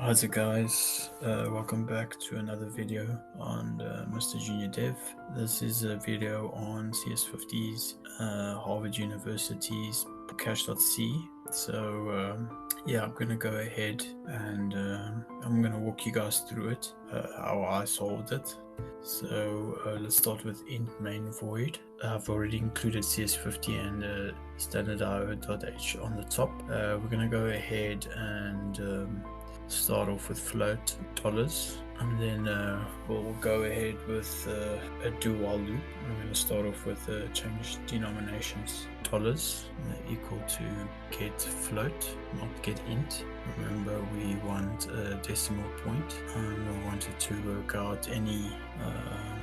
How's it guys? Welcome back to another video on Mr. Junior Dev. This is a video on CS50'S, Harvard University's cache.c. Yeah, I'm gonna go ahead and I'm gonna walk you guys through it, how I solved it. Let's start with int main void. I've already included CS50 and standard.io.h on the top. We're gonna go ahead and start off with float dollars, and then we'll go ahead with a do while loop. I'm going to start off with change denominations dollars equal to get float, not get int. Remember, we want a decimal point, and we wanted to work out any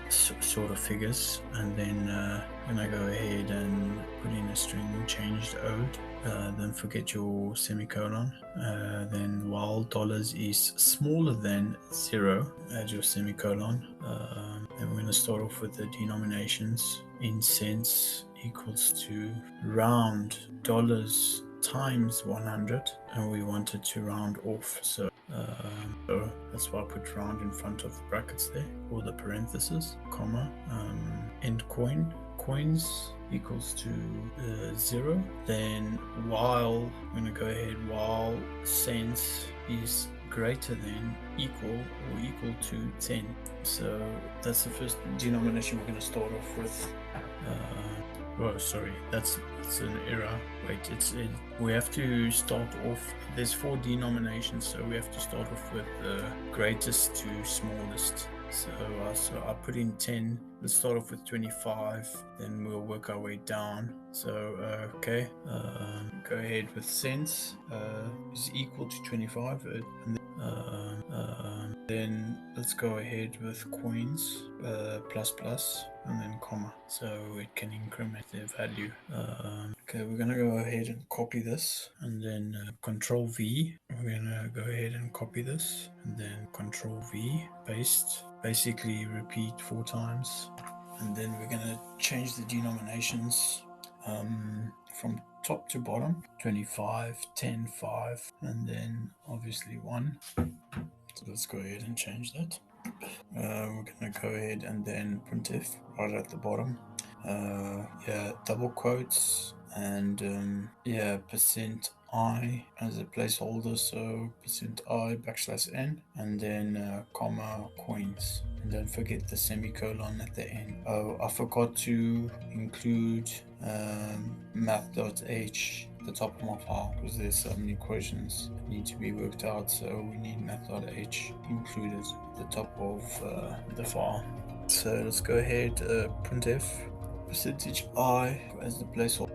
sort of figures, and then when I go ahead and put in a string changed ode, then forget your semicolon, then while dollars is smaller than 0, add your semicolon. Then we're going to start off with the denominations. In cents equals to round dollars times 100, and we wanted to round off, so that's why I put round in front of the brackets there, or the parentheses, comma, end coins equals to 0. Then while, I'm going to go ahead, while cents is greater than, equal, or equal to 10. So that's the first denomination we're going to start off with. Oh, sorry, that's an error. Wait, we have to start off, there's 4 denominations, so we have to start off with the greatest to smallest. So I put in 10. Let's start off with 25, then we'll work our way down. So okay, go ahead with cents is equal to 25, and then let's go ahead with coins, plus, and then comma, so it can increment their value. Okay, we're gonna go ahead and copy this, and then Control V. We're gonna go ahead and copy this, and then Control V, paste. Basically repeat 4 times, and then we're gonna change the denominations from top to bottom: 25, 10, 5, and then obviously 1. So let's go ahead and change that. We're gonna go ahead and then printf right at the bottom. Yeah, double quotes, and yeah, %i as a placeholder, so %i \n, and then comma coins, and don't forget the semicolon at the end. Oh, I forgot to include math.h the top of my file, because there's some equations that need to be worked out, so we need math.h included at the top of the file. So let's go ahead, printf %i as the placeholder.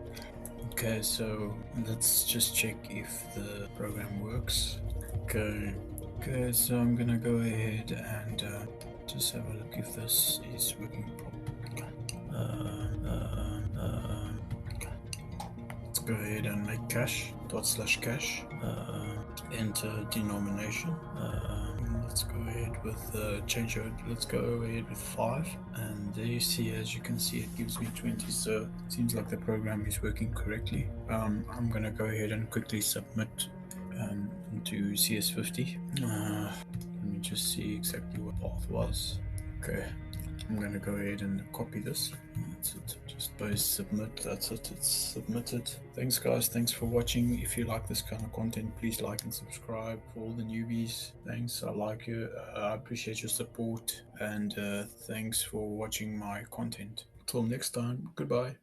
Okay, so let's just check if the program works. Okay, so I'm gonna go ahead and just have a look if this is working properly. Let's go ahead and make cache, /cache, enter denomination. Let's go ahead with change it. Let's go ahead with 5, and there you see, as you can see, it gives me 20. So it seems like the program is working correctly. I'm gonna go ahead and quickly submit into CS50. Let me just see exactly what path was. Okay, I'm gonna go ahead and copy this. That's it. Just paste submit. That's it. It's submitted. Thanks guys. Thanks for watching. If you like this kind of content, please like and subscribe. For all the newbies, thanks. I like you. I appreciate your support, and thanks for watching my content. Until next time. Goodbye.